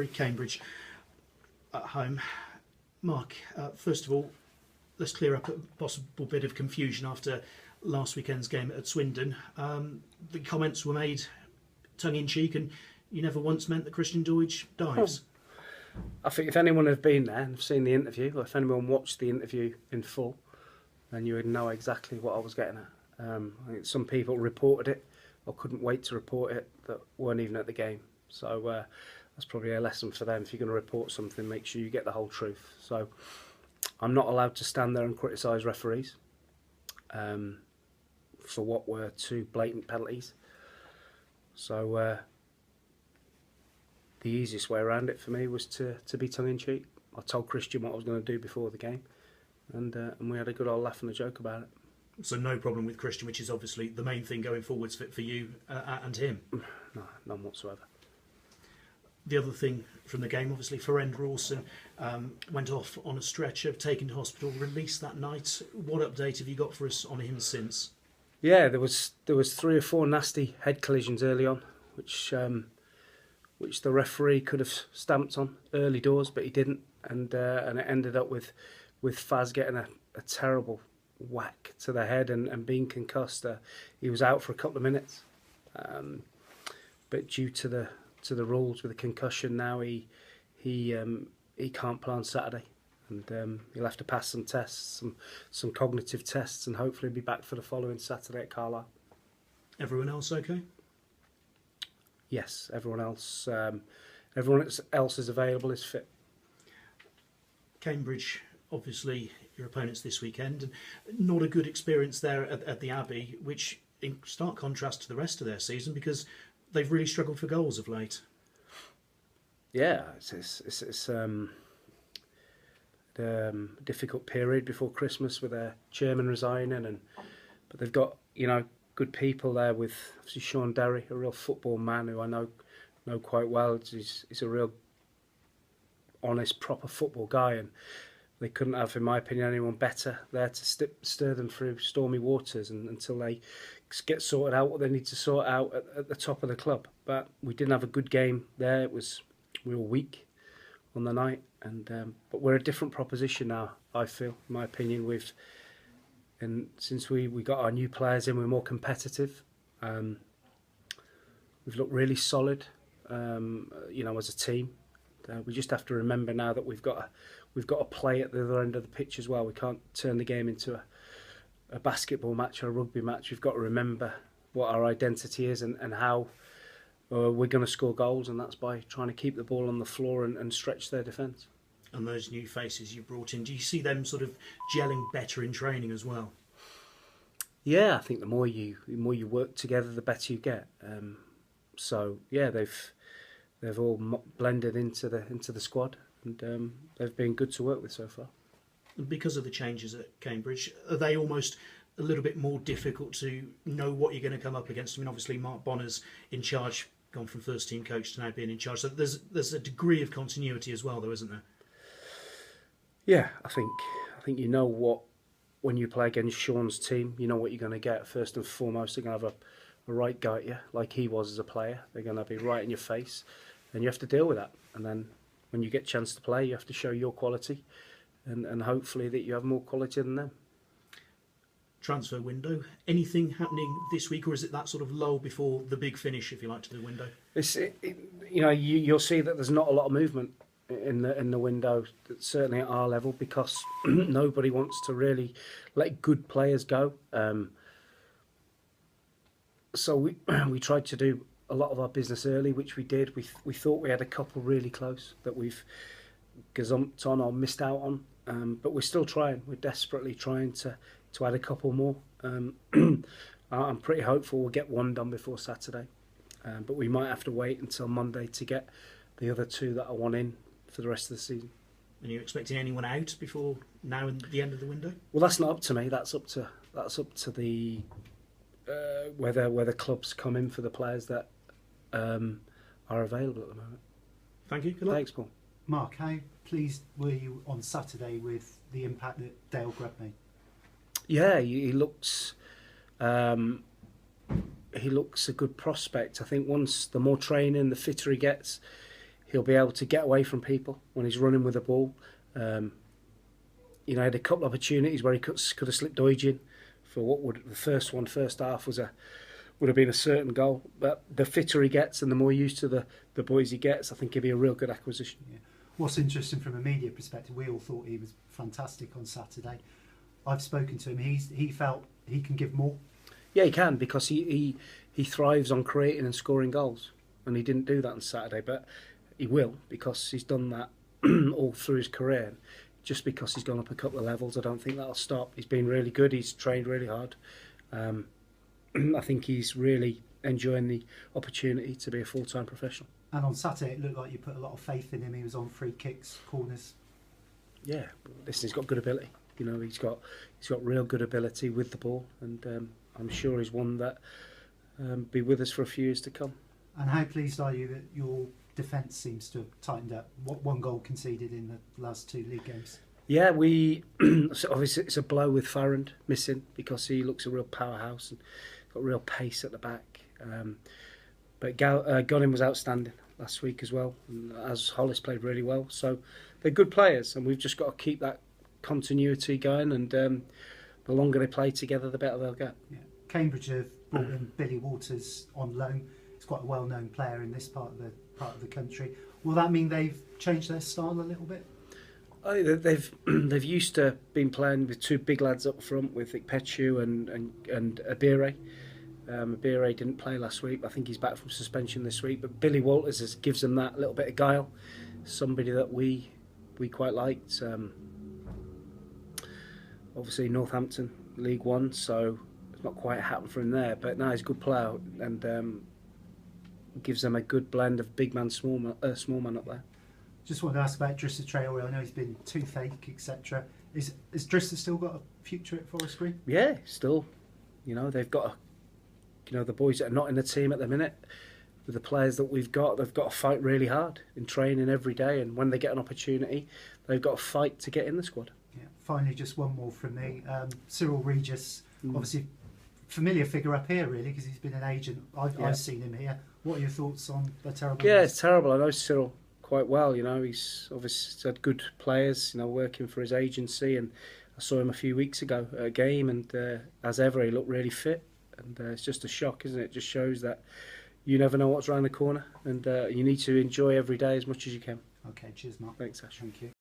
Cambridge at home. Mark, first of all, let's clear up a possible bit of confusion after last weekend's game at Swindon. The comments were made tongue-in-cheek, and you never once meant that Christian Doidge dives. I think if anyone had been there and seen the interview, or if anyone watched the interview in full, then you would know exactly what I was getting at. I think some people reported it, or couldn't wait to report it, that weren't even at the game. So that's probably a lesson for them. If you're going to report something, make sure you get the whole truth. So I'm not allowed to stand there and criticise referees for what were two blatant penalties. So the easiest way around it for me was to be tongue-in-cheek. I told Christian what I was going to do before the game, and we had a good old laugh and a joke about it. So no problem with Christian, which is obviously the main thing going forwards for you and him? No, none whatsoever. The other thing from the game, obviously, Ferenc Rawson went off on a stretcher, taken to hospital, released that night. What update have you got for us on him since? Yeah, there was 3 or 4 nasty head collisions early on, which the referee could have stamped on early doors, but he didn't, and it ended up with Faz getting a terrible whack to the head and being concussed. He was out for a couple of minutes, but due to the rules with the concussion now, he can't play on Saturday, and he'll have to pass some tests, some cognitive tests, and hopefully be back for the following Saturday at Carlisle. Everyone else okay? Yes, everyone else is available, is fit. Cambridge, obviously your opponents this weekend, and not a good experience there at the Abbey, which in stark contrast to the rest of their season, because they've really struggled for goals of late. Yeah, it's a difficult period before Christmas with their chairman resigning, but they've got good people there with obviously Sean Derry, a real football man who I know quite well. He's a real honest, proper football guy, and they couldn't have, in my opinion, anyone better there to steer them through stormy waters until they get sorted out what they need to sort out at the top of the club. But we didn't have a good game there. We were weak on the night, but we're a different proposition now, I feel, in my opinion. And since we got our new players in, we're more competitive. We've looked really solid, as a team. We just have to remember now that we've got to play at the other end of the pitch as well. We can't turn the game into a basketball match or a rugby match. We've got to remember what our identity is and how we're going to score goals, and that's by trying to keep the ball on the floor and stretch their defence. And those new faces you brought in, do you see them sort of gelling better in training as well? Yeah, I think the more you work together, the better you get. So yeah, they've all blended into the squad, and they've been good to work with so far. And because of the changes at Cambridge, are they almost a little bit more difficult to know what you're going to come up against? I mean, obviously Mark Bonner's in charge, gone from first team coach to now being in charge. So there's a degree of continuity as well, though, isn't there? Yeah, I think when you play against Sean's team, you know what you're going to get. First and foremost, they're going to have a right guy at you, like he was as a player. They're going to be right in your face, and you have to deal with that. And then when you get a chance to play, you have to show your quality, and hopefully that you have more quality than them. Transfer window, anything happening this week, or is it that sort of lull before the big finish, if you like, to the window? You'll see that there's not a lot of movement in the window, certainly at our level, because nobody wants to really let good players go. So we tried to do a lot of our business early, which we did. We thought we had a couple really close that we've gazumped on or missed out on, but we're still trying. We're desperately trying to add a couple more. I'm pretty hopeful we'll get one done before Saturday, but we might have to wait until Monday to get the other 2 that I want in for the rest of the season. And you're expecting anyone out before now and the end of the window? Well, that's not up to me. That's up to the whether clubs come in for the players that are available at the moment. Thank you. Good luck. Thanks, Paul. Mark, how pleased were you on Saturday with the impact that Dayle Grubb made? Yeah, he looks a good prospect. I think once the more training, the fitter he gets, he'll be able to get away from people when he's running with the ball. Had a couple of opportunities where he could have slipped Doige in for what would the first half would have been a certain goal. But the fitter he gets and the more used to the boys he gets, I think he'll be a real good acquisition. Yeah. What's interesting from a media perspective, we all thought he was fantastic on Saturday. I've spoken to him. He felt he can give more. Yeah, he can, because he thrives on creating and scoring goals, and he didn't do that on Saturday, but he will, because he's done that all through his career. Just because he's gone up a couple of levels, I don't think that'll stop. He's been really good. He's trained really hard. I think he's really enjoying the opportunity to be a full-time professional. And on Saturday, it looked like you put a lot of faith in him. He was on free kicks, corners. Yeah, listen, he's got good ability. He's got real good ability with the ball, and I'm sure he's one that be with us for a few years to come. And how pleased are you that your defence seems to have tightened up? What one goal conceded in the last 2 league games? Yeah, so obviously it's a blow with Farrand missing, because he looks a real powerhouse and got real pace at the back. But Gunning was outstanding last week as well, and as Hollis played really well. So they're good players, and we've just got to keep that continuity going, and the longer they play together, the better they'll get. Yeah. Cambridge have brought in Billy Walters on loan. He's quite a well-known player in this part of the country. Will that mean they've changed their style a little bit? They've used to been playing with 2 big lads up front with Ikpechu and Abire. Abire didn't play last week. I think he's back from suspension this week. But Billy Walters gives them that little bit of guile. Somebody that we quite liked. Obviously Northampton League One, so it's not quite happened for him there. But now he's a good player, and gives them a good blend of big man, small man up there. Just wanted to ask about Drissa Traore. I know he's been toothache, etc. Is Drissa still got a future at Forest Green? Yeah, still. They've got the boys that are not in the team at the minute, with the players that we've got, they've got to fight really hard in training every day, and when they get an opportunity, they've got to fight to get in the squad. Yeah. Finally, just one more from me. Cyrille Regis, obviously familiar figure up here, really, because he's been an agent. I've seen him here. What are your thoughts on the terrible? Yeah, it's terrible. I know Cyrille quite well. He's obviously had good players, working for his agency, and I saw him a few weeks ago at a game, and as ever, he looked really fit, and it's just a shock, isn't it? It just shows that you never know what's around the corner, and you need to enjoy every day as much as you can. Okay, cheers, Mark. Thanks, Ash. Thank you.